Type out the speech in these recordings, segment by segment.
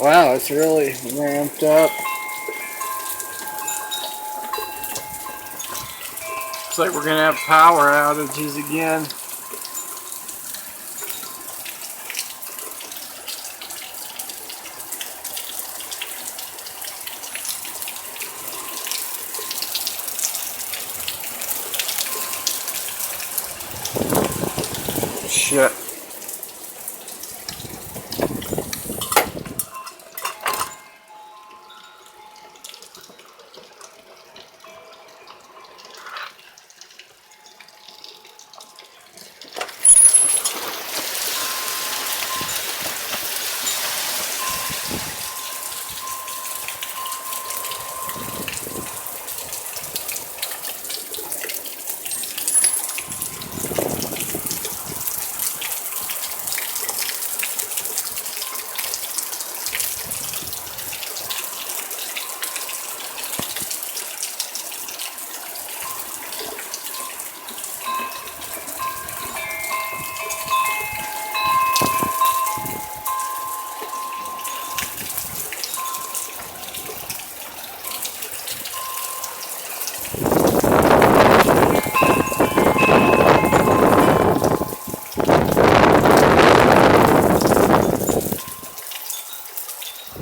Wow, it's really ramped up. Looks like we're gonna have power outages again. Shit.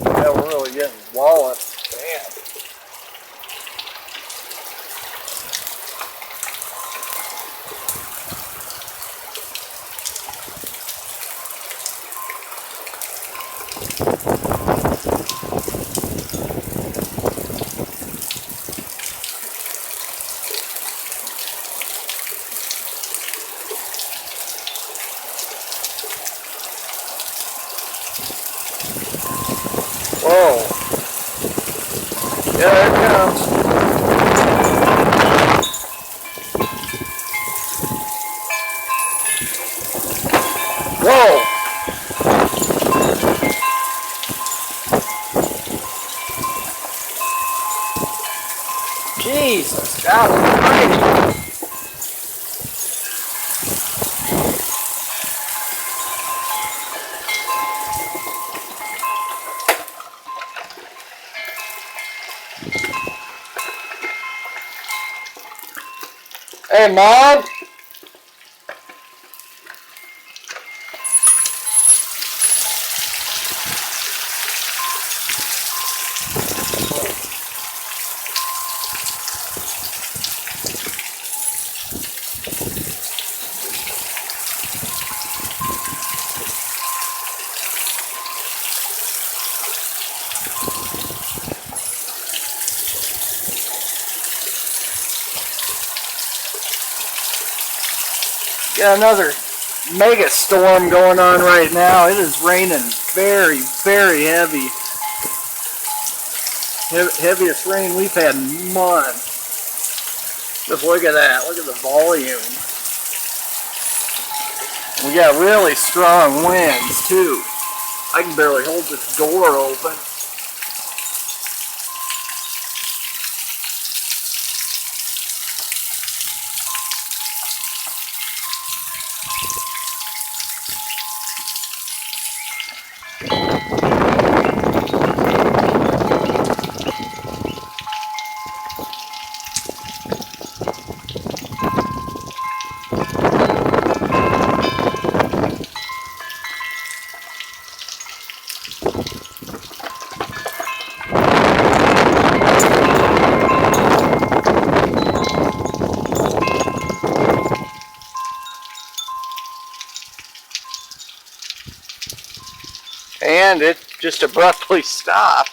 Yeah, we're really getting walloped. Damn. Whoa. Yeah, there it comes. Whoa. Jesus, God almighty. Hey, Mom. Got another mega storm going on right now. It is raining very, very heavy. Heaviest rain we've had in months. Just look at that. Look at the volume. We got really strong winds too. I can barely hold this door open. And it just abruptly stopped.